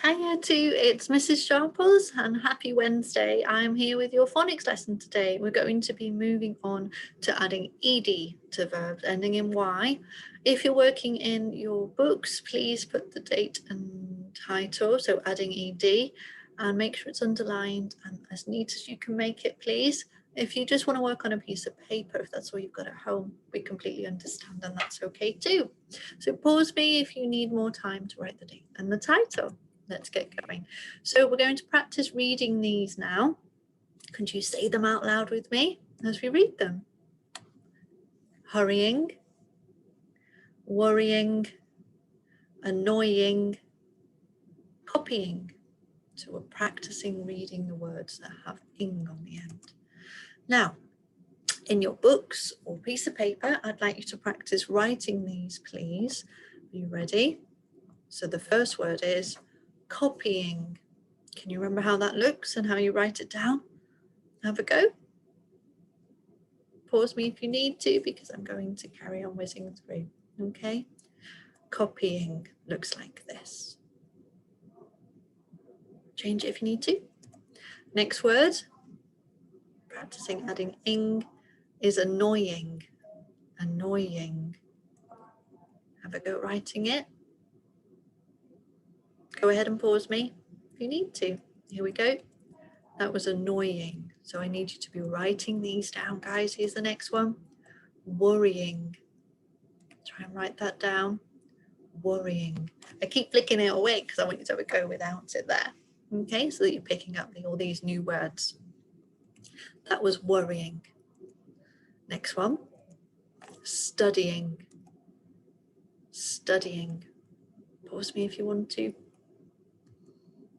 Hiya to it's Mrs. Sharples and happy Wednesday. I'm here with your phonics lesson today. We're going to be moving on to adding ed to verbs ending in y. If you're working in your books, please put the date and title, so adding ed, and make sure it's underlined and as neat as you can make it, please. If you just want to work on a piece of paper, if that's all you've got at home, we completely understand and that's okay too. So pause me if you need more time to write the date and the title. Let's get going. So we're going to practice reading these now. Could you say them out loud with me as we read them? Hurrying, worrying, annoying, copying. So we're practicing reading the words that have ing on the end. Now, in your books or piece of paper, I'd like you to practice writing these, please. Are you ready? So the first word is copying. Can you remember how that looks and how you write it down? Have a go. Pause me if you need to because I'm going to carry on whizzing through. Okay. Copying looks like this. Change it if you need to. Next word, practicing adding ing, is annoying. Annoying. Have a go at writing it. Go ahead and pause me if you need to. Here we go. That was annoying. So I need you to be writing these down, guys. Here's the next one. Worrying. Try and write that down. Worrying. I keep flicking it away because I want you to have a go without it there. Okay, so that you're picking up all these new words. That was worrying. Next one. Studying. Studying. Pause me if you want to.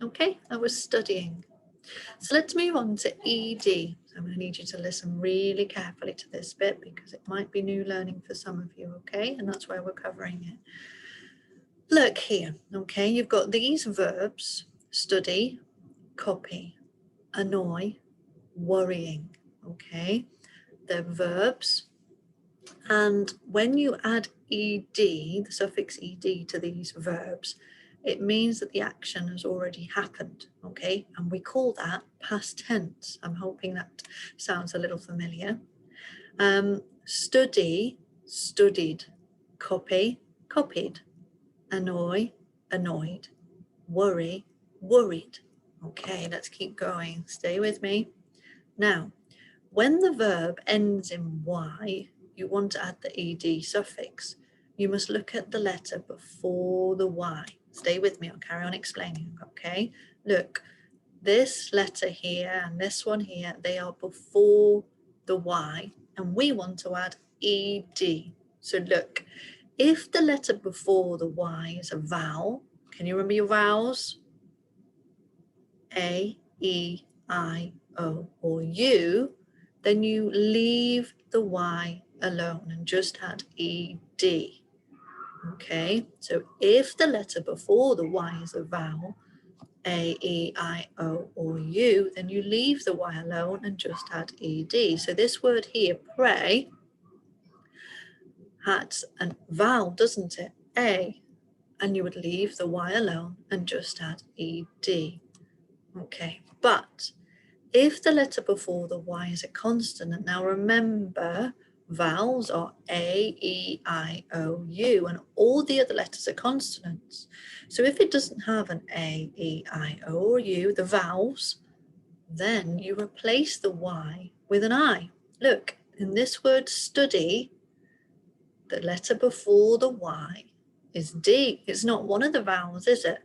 Okay, that was studying. So let's move on to ed. So I'm going to need you to listen really carefully to this bit because it might be new learning for some of you, okay? And that's why we're covering it. Look here, okay? You've got these verbs, study, copy, annoy, worrying, okay? They're verbs. And when you add ed, the suffix ed to these verbs, it means that the action has already happened, okay? And we call that past tense. I'm hoping that sounds a little familiar. Study, studied. Copy, copied. Annoy, annoyed. Worry, worried. Okay, let's keep going. Stay with me. Now, when the verb ends in y, you want to add the ed suffix. You must look at the letter before the y. Stay with me, I'll carry on explaining, okay? Look, this letter here and this one here, they are before the y, and we want to add ed. So look, if the letter before the y is a vowel, can you remember your vowels? A, E, I, O, or U, then you leave the y alone and just add ed. Okay, so if the letter before the y is a vowel, A, E, I, O, or U, then you leave the y alone and just add ed. So this word here, pray, has a vowel, doesn't it? A, and you would leave the y alone and just add ed. Okay, but if the letter before the y is a consonant, now remember, vowels are A, E, I, O, U, and all the other letters are consonants. So if it doesn't have an A, E, I, O, or U, the vowels, then you replace the Y with an I. Look, in this word study, the letter before the Y is D. It's not one of the vowels, is it?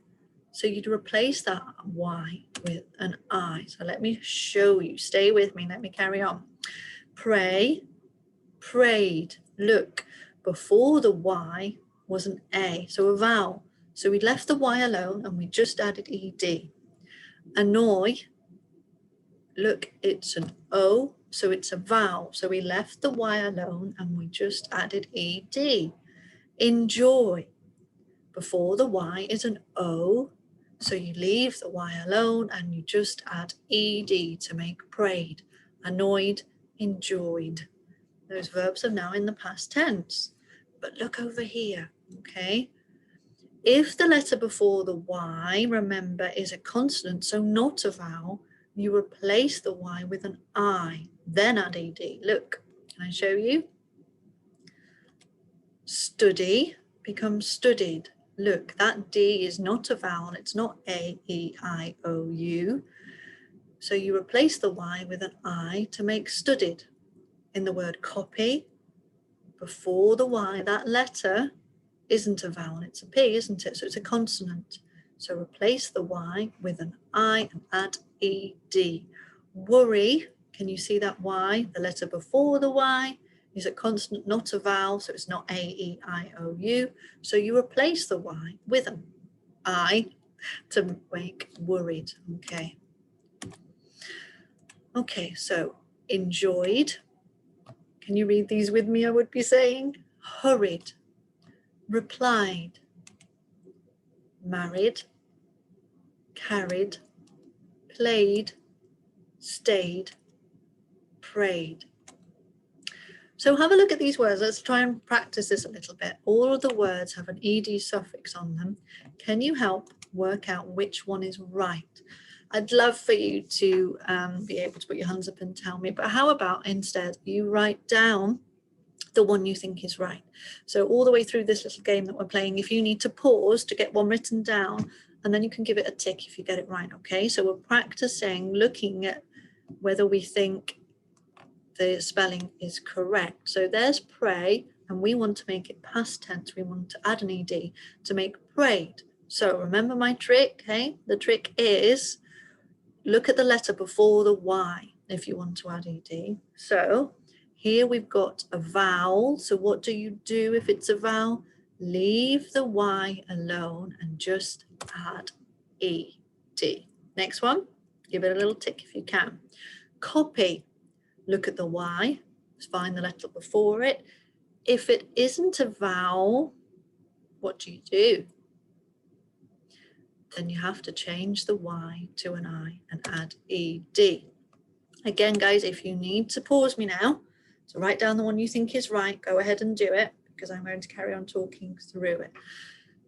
So you'd replace that Y with an I. So let me show you. Stay with me. Let me carry on. Pray, prayed. Look, before the Y was an A, so a vowel. So we left the Y alone and we just added ed. Annoy, look, it's an O, so it's a vowel. So we left the Y alone and we just added ed. Enjoy, before the Y is an O, so you leave the Y alone and you just add ed to make prayed. Annoyed, enjoyed. Those verbs are now in the past tense. But look over here, okay? If the letter before the Y, remember, is a consonant, so not a vowel, you replace the Y with an I, then add ED. Look, can I show you? Study becomes studied. Look, that D is not a vowel, it's not A, E, I, O, U. So you replace the Y with an I to make studied. In the word copy, before the Y, that letter isn't a vowel, it's a P, isn't it? So it's a consonant. So replace the Y with an I and add ED. Worry, can you see that Y? The letter before the Y is a consonant, not a vowel, so it's not A, E, I, O, U. So you replace the Y with an I to make worried, okay? Okay, so enjoyed. Can you read these with me, I would be saying? Hurried, replied, married, carried, played, stayed, prayed. So have a look at these words. Let's try and practice this a little bit. All of the words have an ed suffix on them. Can you help work out which one is right? I'd love for you to be able to put your hands up and tell me, but how about instead you write down the one you think is right. So all the way through this little game that we're playing, if you need to pause to get one written down, and then you can give it a tick if you get it right, okay? So we're practicing looking at whether we think the spelling is correct. So there's pray, and we want to make it past tense. We want to add an ed to make prayed. So remember my trick, okay? The trick is look at the letter before the Y if you want to add ed. So here we've got a vowel. So what do you do if it's a vowel? Leave the Y alone and just add ed. Next one, give it a little tick if you can. Copy, look at the Y, find the letter before it. If it isn't a vowel, what do? Then you have to change the Y to an I and add ed. Again, guys, if you need to pause me now, so write down the one you think is right, go ahead and do it, because I'm going to carry on talking through it.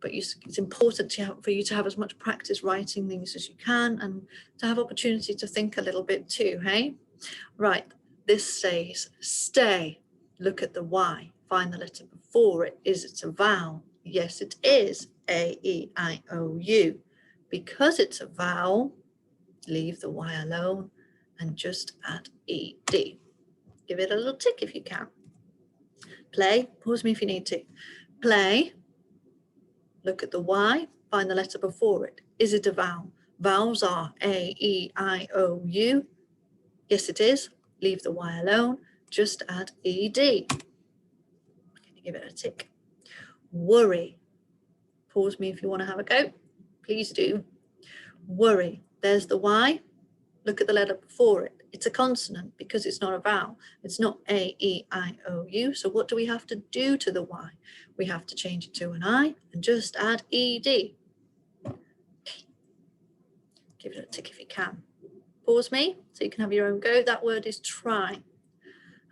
But it's important for you to have as much practice writing these as you can, and to have opportunity to think a little bit too, hey? Right, this says stay. Look at the Y, find the letter before it. Is it a vowel? Yes, it is. A, E, I, O, U. Because it's a vowel, leave the Y alone and just add ed. Give it a little tick if you can. Play, pause me if you need to. Play, look at the Y, find the letter before it. Is it a vowel? Vowels are A, E, I, O, U. Yes, it is. Leave the Y alone, just add ed. Can you give it a tick? Worry, pause me if you want to have a go. Please do. Worry, there's the Y. Look at the letter before it. It's a consonant because it's not a vowel. It's not A, E, I, O, U. So what do we have to do to the Y? We have to change it to an I and just add ed. Okay. Give it a tick if you can. Pause me so you can have your own go. That word is try.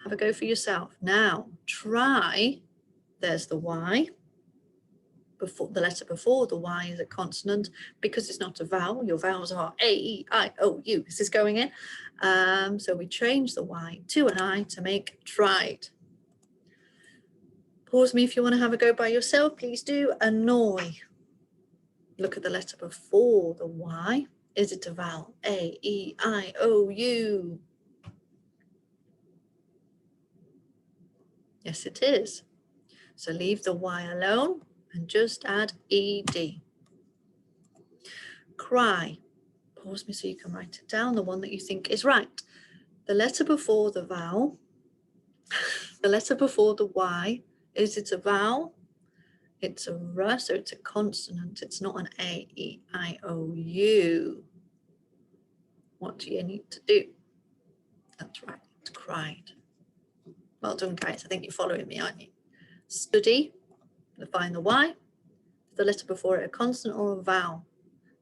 Have a go for yourself. Now, try, there's the Y. Before the letter before the Y is a consonant because it's not a vowel. Your vowels are A, E, I, O, U. Is this going in? So we change the Y to an I to make tried. Pause me if you want to have a go by yourself. Please do. Annoy. Look at the letter before the Y. Is it a vowel? A, E, I, O, U. Yes, it is. So leave the Y alone and just add ed. Cry. Pause me so you can write it down, the one that you think is right. The letter before the vowel, the letter before the Y, is it a vowel? It's a R, so it's a consonant. It's not an A, E, I, O, U. What do you need to do? That's right, it's cried. Well done, guys. I think you're following me, aren't you? Study, find the Y. The letter before it a consonant or a vowel?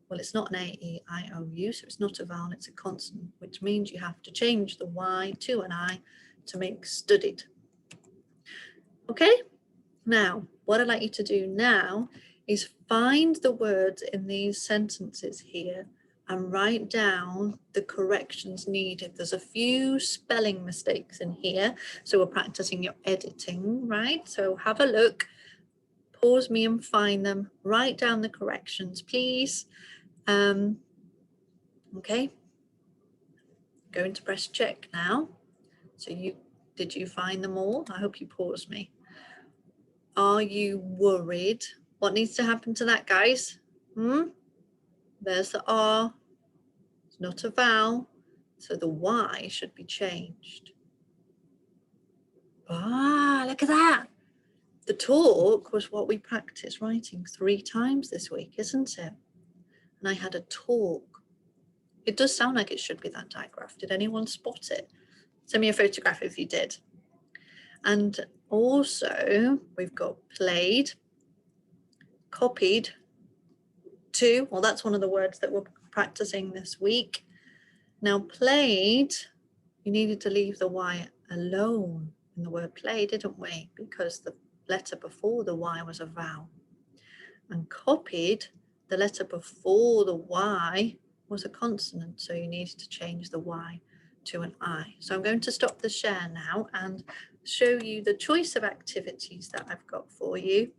Well, it's not an A, E, I, O, U, so it's not a vowel, it's a consonant, which means you have to change the Y to an I to make studied. Okay, now, what I'd like you to do now is find the words in these sentences here and write down the corrections needed. There's a few spelling mistakes in here, so we're practicing your editing, right? So have a look, pause me and find them, write down the corrections, please. Okay, going to press check now. So did you find them all? I hope you paused me. Are you worried? What needs to happen to that, guys? There's the R. It's not a vowel, so the Y should be changed. Ah, look at that. The talk was what we practiced writing 3 times this week, isn't it? And I had a talk. It does sound like it should be that digraph. Did anyone spot it? Send me a photograph if you did. And also we've got played, copied, to, well, that's one of the words that we're practicing this week. Now played, you needed to leave the Y alone in the word play, didn't we? Because the letter before the Y was a vowel. And copied, the letter before the Y was a consonant, so you needed to change the Y to an I. So I'm going to stop the share now and show you the choice of activities that I've got for you.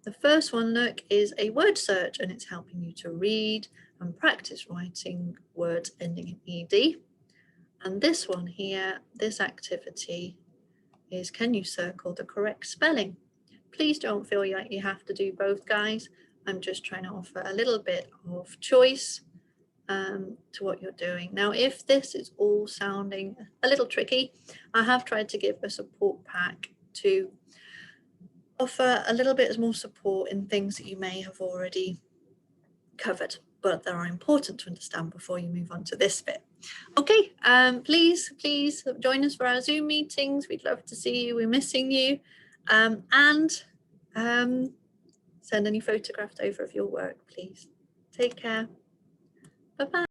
The first one, look, is a word search, and it's helping you to read and practice writing words ending in ED. And this one here, this activity is, can you circle the correct spelling? Please don't feel like you have to do both, guys. I'm just trying to offer a little bit of choice to what you're doing. Now, if this is all sounding a little tricky, I have tried to give a support pack to offer a little bit more support in things that you may have already covered, but that are important to understand before you move on to this bit. Okay, please join us for our Zoom meetings. We'd love to see you. We're missing you. And send any photographs over of your work, please. Take care. Bye-bye.